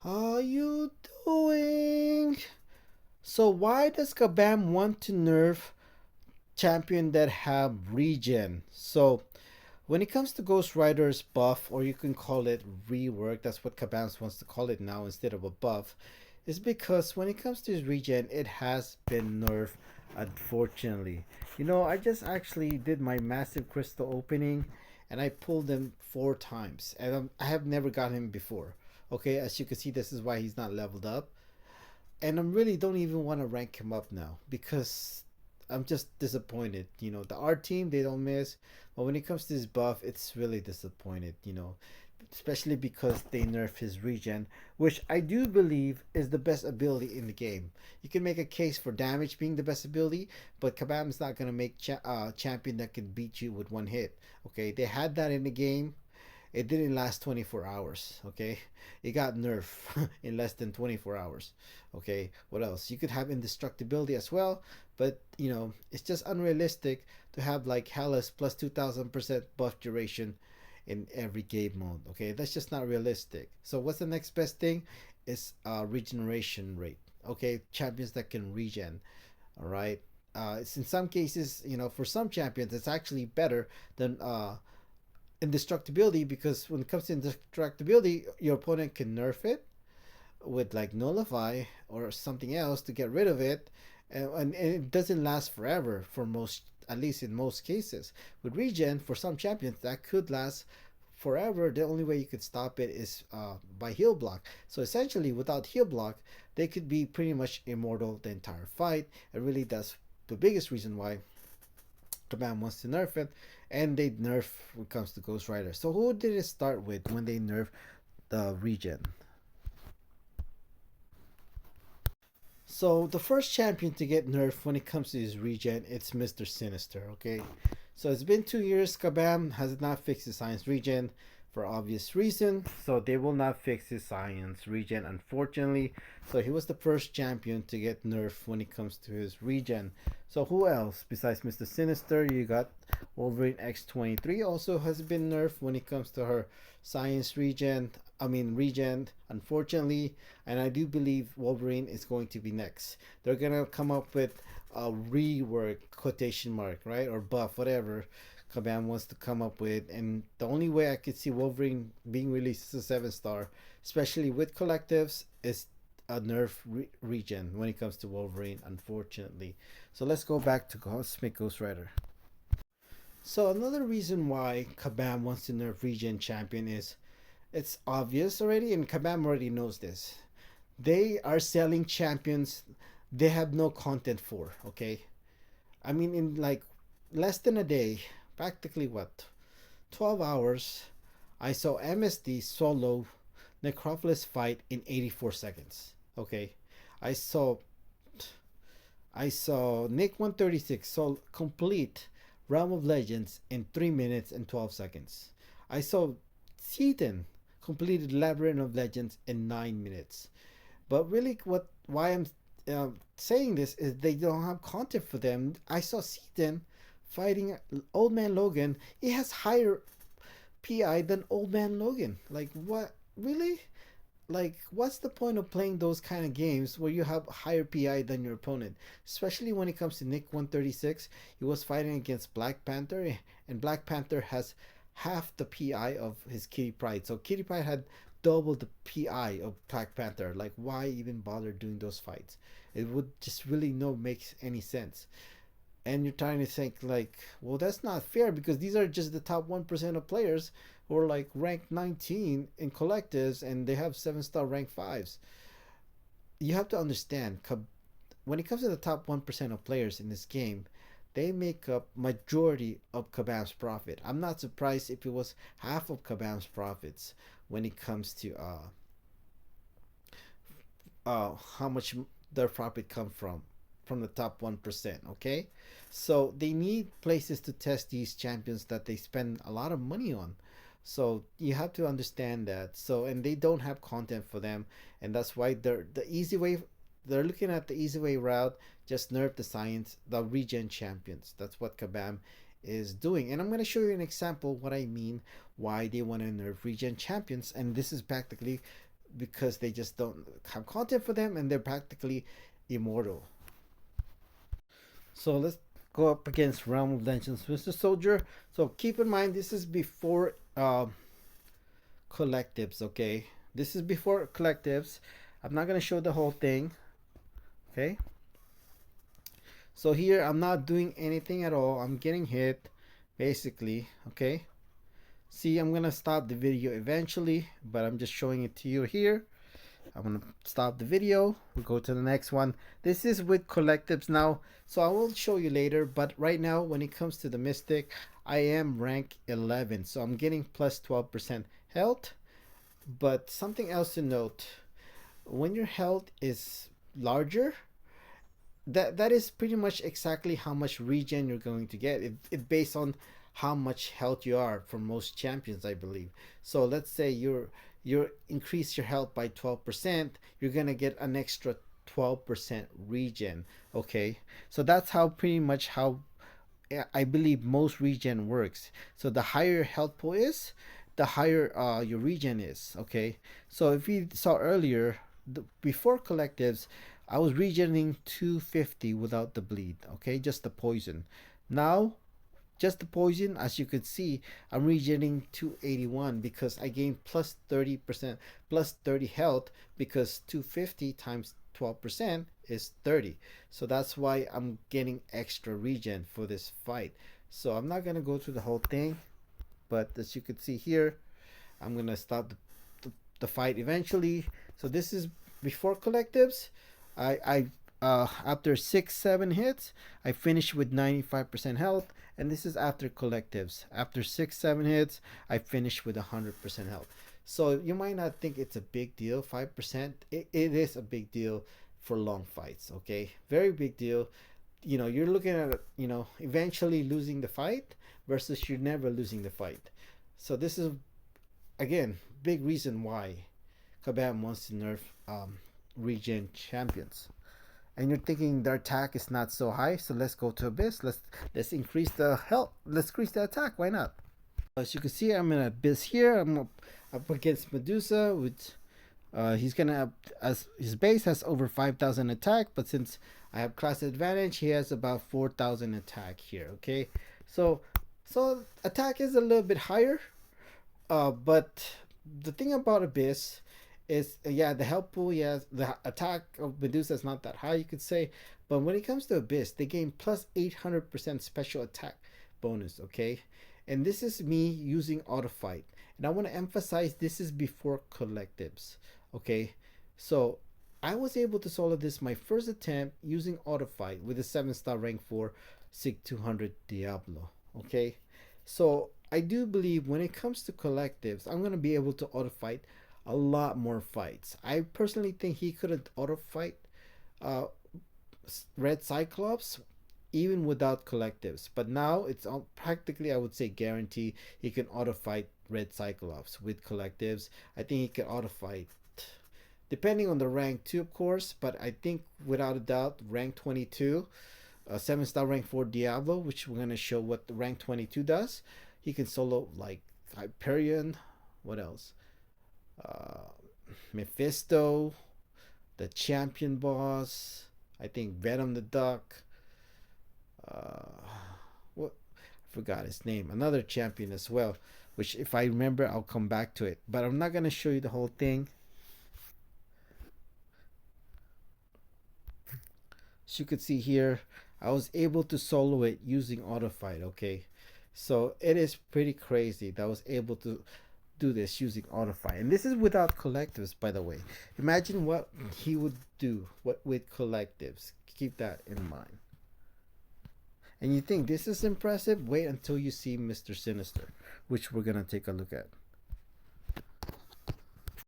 How you doing? So why does Kabam want to nerf champion that have regen? So when it comes to Ghost Rider's buff, or you can call it rework, that's what Kabam wants to call it now instead of a buff, is because when it comes to his regen, it has been nerfed, unfortunately. I just actually did my massive crystal opening, and I pulled him 4 times, and I have never got him before. Okay, as you can see, this is why he's not leveled up, and I really don't even want to rank him up now because I'm just disappointed. The art team, they don't miss, but when it comes to his buff, it's really disappointed. Especially because they nerf his regen, which I do believe is the best ability in the game. You can make a case for damage being the best ability, but Kabam's not gonna make champion that can beat you with one hit. Okay, they had that in the game. It didn't last 24 hours. Okay, it got nerfed in less than 24 hours. Okay, what else? You could have indestructibility as well, but it's just unrealistic to have like Hellas plus 2000% buff duration in every game mode. Okay, that's just not realistic. So what's the next best thing? Is regeneration rate. Okay, champions that can regen. All right. It's in some cases, for some champions, it's actually better than indestructibility, because when it comes to indestructibility, your opponent can nerf it with like nullify or something else to get rid of it, and it doesn't last forever for most, at least in most cases. With regen, for some champions, that could last forever. The only way you could stop it is by heal block. So essentially, without heal block, they could be pretty much immortal the entire fight. And really, that's the biggest reason why Kabam wants to nerf it, and they nerf when it comes to Ghost Rider. So who did it start with when they nerf the regen? So the first champion to get nerfed when it comes to his regen, it's Mr. Sinister. Okay, so it's been 2 years. Kabam has not fixed his science regen for obvious reason. So they will not fix his science regen, unfortunately. So he was the first champion to get nerfed when it comes to his regen. So who else besides Mr. Sinister? You got Wolverine X-23 also has been nerfed when it comes to her science regen. I mean regen, unfortunately, and I do believe Wolverine is going to be next. They're gonna come up with a rework quotation mark, right, or buff, whatever Kabam wants to come up with, and the only way I could see Wolverine being released as a 7-star, especially with collectives, is a nerf regen when it comes to Wolverine, unfortunately. So let's go back to Cosmic Ghost Rider. So another reason why Kabam wants to nerf regen champion is it's obvious already, and Kabam already knows this. They are selling champions they have no content for. Okay, I mean, in like less than a day, practically what, 12 hours, I saw MSD solo Necropolis fight in 84 seconds. Okay, I saw Nick 136 so complete Realm of Legends in 3 minutes and 12 seconds. I saw Seaton completed Labyrinth of Legends in 9 minutes. But really, why I'm saying this is they don't have content for them. I saw Seaton fighting Old Man Logan. He has higher PI than Old Man Logan. Like, what? Really? Like, what's the point of playing those kind of games where you have higher PI than your opponent? Especially when it comes to Nick 136. He was fighting against Black Panther, and Black Panther has half the PI of his Kitty Pryde. So Kitty Pryde had double the PI of Black Panther. Like, why even bother doing those fights? It would just really no make any sense. And you're trying to think like, well, that's not fair because these are just the top 1% of players who are like ranked 19 in collectives, and they have 7-star rank 5s. You have to understand, when it comes to the top 1% of players in this game, they make up majority of Kabam's profit. I'm not surprised if it was half of Kabam's profits when it comes to how much their profit come from the top 1%. Okay, so they need places to test these champions that they spend a lot of money on. So you have to understand that. So, and they don't have content for them, and that's why they're looking at the easy way route. Just nerf the science, the regen champions. That's what Kabam is doing, and I'm going to show you an example what I mean why they want to nerf regen champions. And this is practically because they just don't have content for them and they're practically immortal. So let's go up against Realm of Legends Mr. Soldier. So keep in mind this is before collectives, okay? This is before collectives. I'm not gonna show the whole thing, okay? So here I'm not doing anything at all. I'm getting hit, basically, okay? See, I'm gonna stop the video eventually, but I'm just showing it to you here. I'm gonna stop the video. We'll go to the next one. This is with collectives now, so I will show you later, but right now when it comes to the Mystic, I am rank 11, so I'm getting plus 12% health. But something else to note, when your health is larger, that is pretty much exactly how much regen you're going to get. It based on how much health you are for most champions, I believe. So let's say you increase your health by 12%, you're gonna get an extra 12% regen. Okay, so that's how pretty much how I believe most regen works. So the higher your health pool is, the higher your regen is. Okay, so if we saw earlier, before collectives, I was regening 250 without the bleed. Okay, just the poison. Now just the poison, as you could see, I'm regenerating 281 because I gained plus 30%, plus 30 health, because 250 times 12% is 30. So that's why I'm getting extra regen for this fight. So I'm not going to go through the whole thing, but as you could see here, I'm going to stop the fight eventually. So this is before collectives. I after 6-7 hits, I finished with 95% health, and this is after collectives. After 6-7 hits, I finished with 100% health. So you might not think it's a big deal, 5%. It is a big deal for long fights. Okay, very big deal. You know, you're looking at, you know, eventually losing the fight versus you're never losing the fight. So this is, again, big reason why Kabam wants to nerf regen champions. And you're thinking their attack is not so high, so let's go to Abyss. Let's increase the health. Let's increase the attack. Why not? As you can see, I'm in Abyss here. I'm up against Medusa, which he's gonna, as his base has over 5,000 attack, but since I have class advantage, he has about 4,000 attack here. Okay, so attack is a little bit higher, but the thing about Abyss is, yeah, the health pool, yeah, the attack of Medusa is not that high, you could say, but when it comes to Abyss, they gain plus 800% special attack bonus. Okay, and this is me using Autofight, and I want to emphasize this is before collectives. Okay, so I was able to solo this my first attempt using Autofight with a 7-star rank 4 Sig 200 Diablo. Okay, so I do believe when it comes to collectives, I'm gonna be able to Autofight a lot more fights. I personally think he could have auto fight Red Cyclops even without collectives, but now it's practically, I would say, guarantee he can auto fight Red Cyclops with collectives. I think he can auto fight, depending on the rank too, of course, but I think without a doubt rank 22, 7-star rank 4 Diablo, which we're gonna show what the rank 22 does. He can solo like Hyperion. What else? Mephisto, the champion boss, I think Venom the Duck, what, I forgot his name, another champion as well, which if I remember I'll come back to it, but I'm not going to show you the whole thing. As you could see here, I was able to solo it using Autofight. Okay, so it is pretty crazy that I was able to do this using Autofight, and this is without collectives, by the way. Imagine what he would do with collectives. Keep that in mind. And you think this is impressive? Wait until you see Mr. Sinister, which we're gonna take a look at.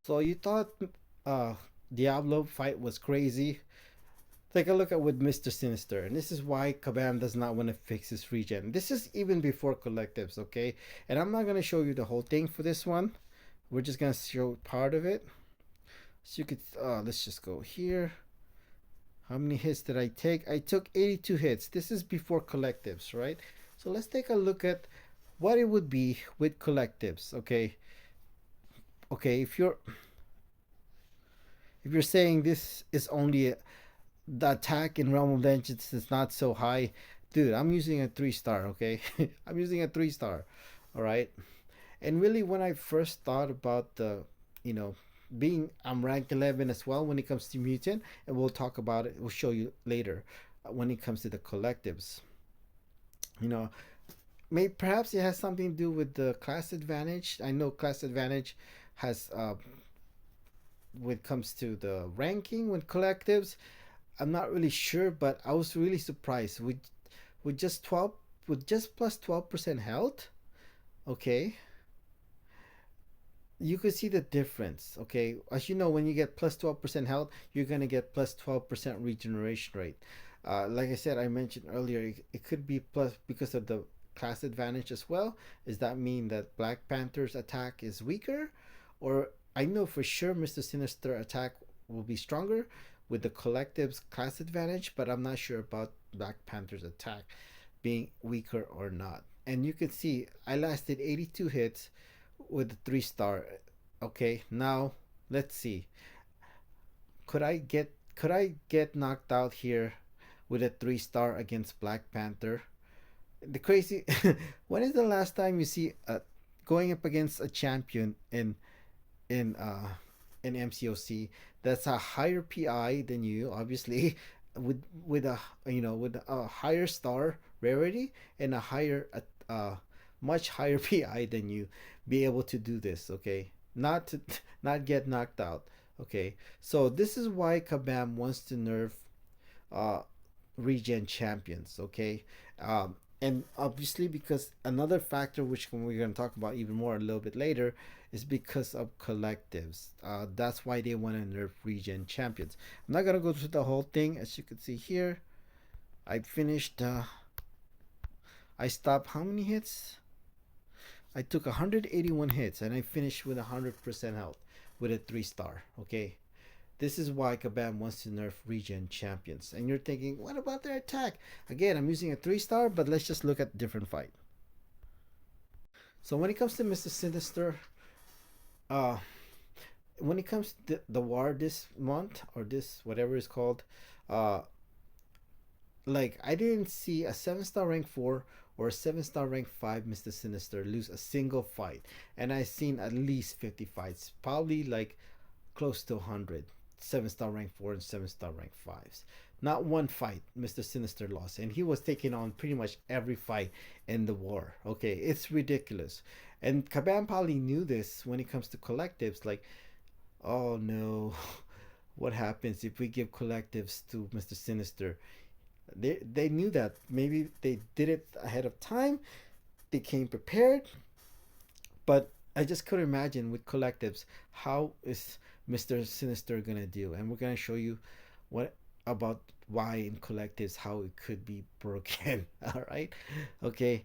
So you thought Diablo fight was crazy? Take a look at with Mr. Sinister, and this is why Kabam does not want to fix his regen. This is even before collectives, okay? And I'm not going to show you the whole thing for this one. We're just going to show part of it. So you could, let's just go here. How many hits did I take? I took 82 hits. This is before collectives, right? So let's take a look at what it would be with collectives, okay? Okay, if you're If you're saying this is only the attack in Realm of Legends is not so high, dude, I'm using a 3 star, okay? I'm using a 3 star. All right. And really, when I first thought about the, you know, being I'm rank 11 as well when it comes to mutant, and we'll talk about it. We'll show you later when it comes to the collectives. You know, may perhaps it has something to do with the class advantage. I know class advantage has when it comes to the ranking with collectives. I'm not really sure, but I was really surprised with just 12 with just plus 12% health. Okay, you could see the difference. Okay, as you know, when you get plus 12% health, you're gonna get plus 12% regeneration rate. Like I said, I mentioned earlier, it could be plus because of the class advantage as well. Does that mean that Black Panther's attack is weaker, or I know for sure Mr. Sinister attack will be stronger with the collective's class advantage, but I'm not sure about Black Panther's attack being weaker or not. And you can see I lasted 82 hits with a 3 star. Okay, now let's see. Could I get knocked out here with a 3 star against Black Panther? The crazy when is the last time you see going up against a champion in in MCOC that's a higher PI than you, obviously, with a with a higher star rarity and a higher much higher PI than you, be able to do this, okay? Not to not get knocked out. Okay. So this is why Kabam wants to nerf uh regen champions, okay? And obviously because another factor which we're going to talk about even more a little bit later is because of collectives. That's why they want to nerf regen champions. I'm not going to go through the whole thing. As you can see here, I finished I stopped how many hits? I took 181 hits and I finished with 100% health with a 3 star, okay? This is why Kabam wants to nerf regen champions. And you're thinking, what about their attack? Again, I'm using a 3 star, but let's just look at a different fight. So when it comes to Mr. Sinister, uh, when it comes to the war this month or this whatever it's called, uh, like I didn't see a 7 star rank 4 or a 7 star rank 5 Mr. Sinister lose a single fight, and I've seen at least 50 fights, probably like close to 100 7 star rank 4 and 7 star rank 5s. Not one fight Mr. Sinister lost, and he was taking on pretty much every fight in the war. Okay, it's ridiculous. And Kabam probably knew this when it comes to collectives. Like, oh no, what happens if we give collectives to Mr. Sinister? They knew that. Maybe they did it ahead of time. They came prepared, but I just couldn't imagine with collectives how is Mr. Sinister gonna do, and we're gonna show you what about why in collectives how it could be broken. All right, okay.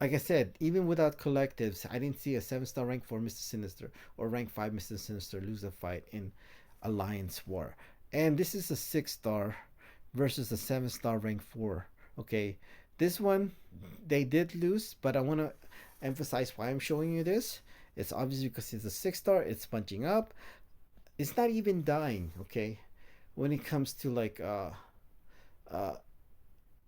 Like I said, even without collectives, I didn't see a 7 star rank for Mr. Sinister or rank 5 Mr. Sinister lose a fight in Alliance War, and this is a 6 star versus a 7 star rank 4. Okay, this one they did lose, but I want to emphasize why I'm showing you this. It's obviously because it's a 6 star, it's punching up, it's not even dying, okay? When it comes to like uh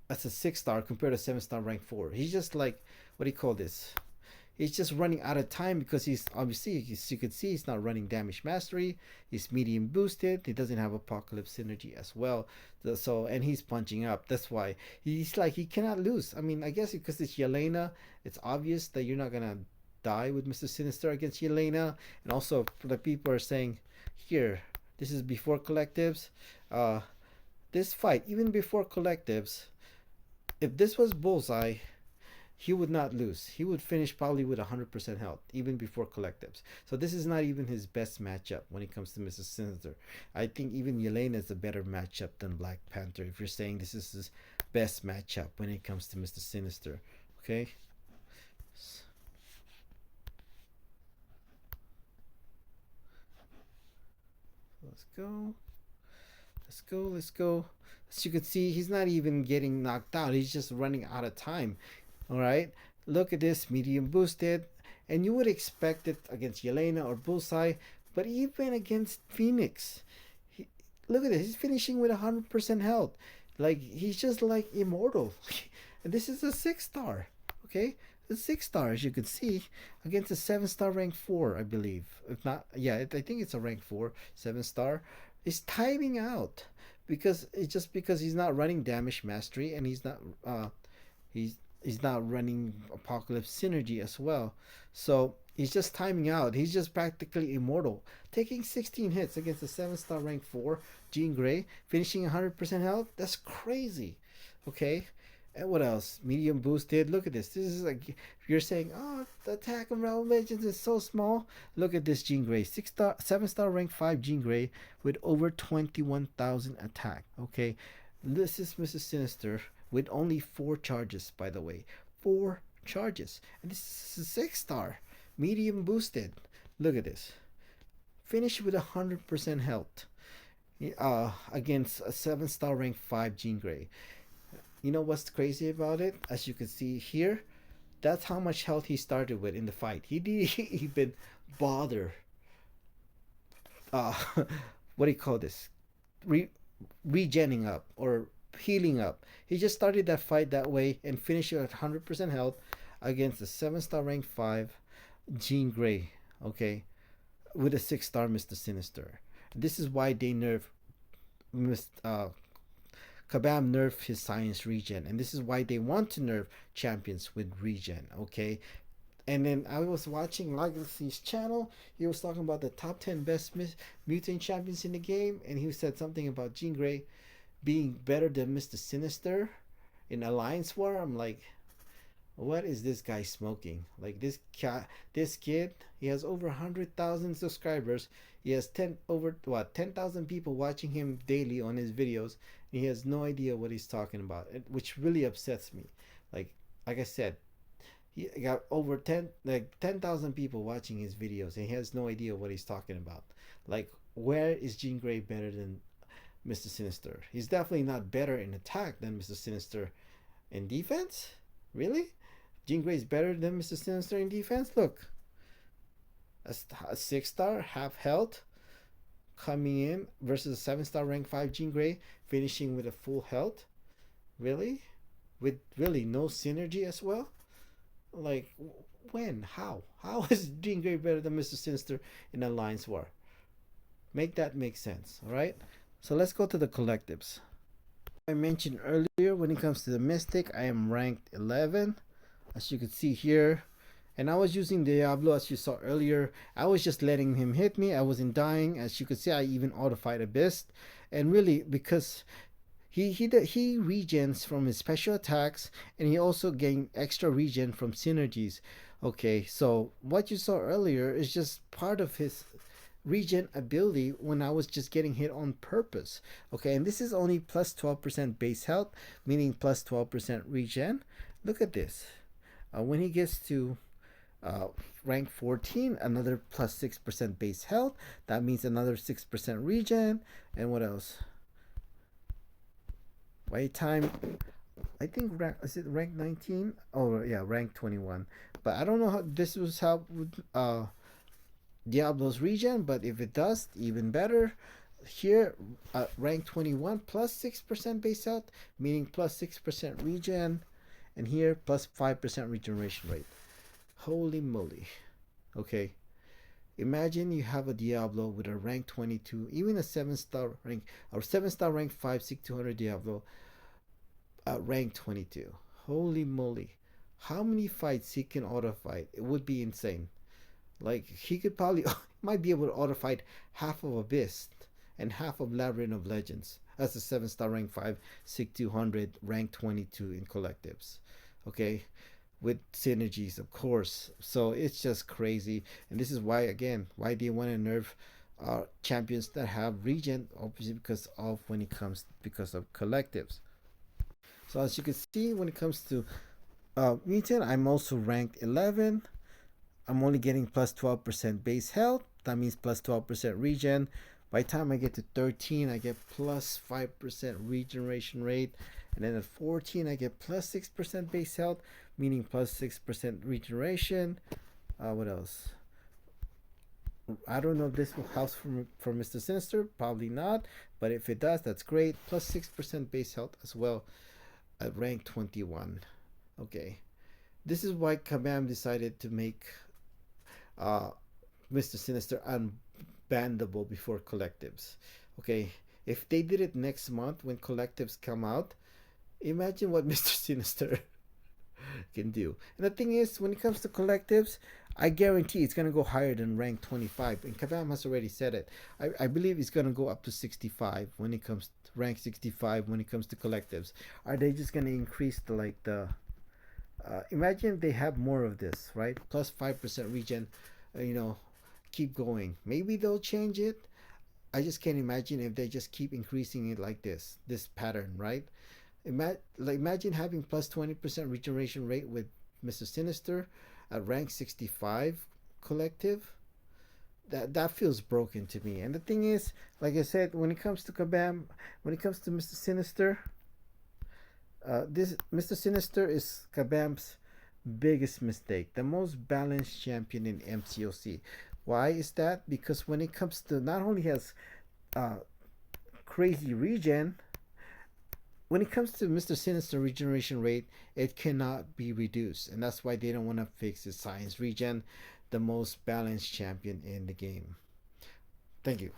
that's a 6 star compared to 7 star rank 4. He's just like, what do you call this? He's just running out of time because he's obviously, as you can see, he's not running damage mastery. He's medium boosted. He doesn't have apocalypse synergy as well. So and he's punching up. That's why he's like he cannot lose. I mean, I guess because it's Yelena, it's obvious that you're not gonna die with Mr. Sinister against Yelena. And also the people are saying here, this is before collectives. Uh, this fight, even before collectives, if this was Bullseye, he would not lose. He would finish probably with 100% health, even before collectives. So this is not even his best matchup when it comes to Mr. Sinister. I think even Yelena is a better matchup than Black Panther, if you're saying this is his best matchup when it comes to Mr. Sinister. Okay? Let's go. Let's go. Let's go. As you can see, he's not even getting knocked out. He's just running out of time. All right. Look at this, medium boosted, and you would expect it against Yelena or Bullseye, but even against Phoenix, Look at this. He's finishing with 100% health. Like, he's just like immortal. And this is a 6-star. Okay? The 6-star, as you can see, against a 7-star rank 4, I believe. If not, yeah, I think it's a rank 4, 7-star. Is timing out because it's just because he's not running damage mastery, and he's he's not running apocalypse synergy as well. So he's just timing out. He's just practically immortal, taking 16 hits against a 7-star rank 4 Jean Grey, finishing 100% health. That's crazy. Okay. And what else? Medium boosted. Look at this. This is like, you're saying, oh, the attack of Realm Legends is so small. Look at this Jean Grey, 6-star, 7-star rank 5 Jean Grey with over 21,000 attack. Okay, this is Mrs. Sinister with only 4 charges, by the way, 4 charges, and this is a 6-star, medium boosted. Look at this. Finish with 100% health. Against a 7-star rank 5 Jean Grey. You know what's crazy about it? As you can see here, that's how much health he started with in the fight. He didn't even bother. Uh, what do you call this? Regenning up or healing up. He just started that fight that way and finished it at 100% health against the 7-star rank 5 Jean Grey. Okay, with a 6-star Mr. Sinister. This is why they nerf Kabam nerfed his science regen, and this is why they want to nerf champions with regen. Okay, and then I was watching Legacy's channel. He was talking about the top 10 best mutant champions in the game, and he said something about Jean Grey being better than Mr. Sinister in Alliance War. I'm like, what is this guy smoking? Like, this kid, he has over 100,000 subscribers. He has 10,000 people watching him daily on his videos. And he has no idea what he's talking about, which really upsets me. Like I said, he got over 10,000 people watching his videos, and he has no idea what he's talking about. Like, where is Jean Grey better than Mr. Sinister? He's definitely not better in attack than Mr. Sinister in defense. Really? Jean Grey is better than Mr. Sinister in defense? Look. A 6-star, half health, coming in versus a 7-star rank 5 Jean Grey, finishing with a full health. Really? With really no synergy as well? Like, when? How? How is Jean Grey better than Mr. Sinister in Alliance War? Make that make sense, alright? So let's go to the collectives. I mentioned earlier, when it comes to the Mystic, I am ranked 11. As you can see here, and I was using Diablo, as you saw earlier. I was just letting him hit me. I wasn't dying. As you can see, I even Autofight Abyss, and really because he regens from his special attacks, and he also gained extra regen from synergies. Okay, so what you saw earlier is just part of his regen ability when I was just getting hit on purpose. Okay, and this is only plus 12% base health, meaning plus 12% regen. Look at this. When he gets to rank 14, another plus 6% base health. That means another 6% regen. And what else? Wait time. I think is it rank 19? Oh yeah, rank 21. But I don't know how this was how Diablo's regen, but if it does, even better. Here, rank 21 plus 6% base health, meaning plus 6% regen, and here plus 5% regeneration rate. Holy moly. Okay. Imagine you have a Diablo with a rank 22, even a 7-star rank, or 7-star rank 5 6200 Diablo at rank 22. Holy moly. How many fights he can auto fight? It would be insane. Like, he could probably might be able to auto fight half of Abyss and half of Labyrinth of Legends as a 7-star rank 5 6200 rank 22 in collectives. Okay, with synergies, of course. So it's just crazy, and this is why, again, why do you want to nerf champions that have regen? Obviously because of collectives. So as you can see, when it comes to mutant, I'm also ranked 11. I'm only getting plus 12% base health. That means plus 12% regen. By the time I get to 13, I get plus 5% regeneration rate. And then at 14, I get plus 6% base health, meaning plus 6% regeneration. What else? I don't know if this will help for Mr. Sinister. Probably not. But if it does, that's great. Plus 6% base health as well at rank 21. Okay. This is why Kabam decided to make uh, Mr. Sinister unbannable before collectives. Okay. If they did it next month when collectives come out, imagine what Mr. Sinister can do. And the thing is, when it comes to collectives, I guarantee it's going to go higher than rank 25. And Kabam has already said it. I believe it's going to go up to 65 when it comes to rank 65 when it comes to collectives. Are they just going to increase the imagine if they have more of this, right? Plus 5% regen, you know, keep going. Maybe they'll change it. I just can't imagine if they just keep increasing it like this pattern, right? Imagine having plus 20% regeneration rate with Mr. Sinister at rank 65 collective. That feels broken to me. And the thing is, like I said, when it comes to Kabam, when it comes to Mr. Sinister, this Mr. Sinister is Kabam's biggest mistake. The most balanced champion in MCOC. Why is that? Because when it comes to not only has uh, crazy regen, when it comes to Mr. Sinister regeneration rate, it cannot be reduced, and that's why they don't want to fix the science regen, the most balanced champion in the game. Thank you.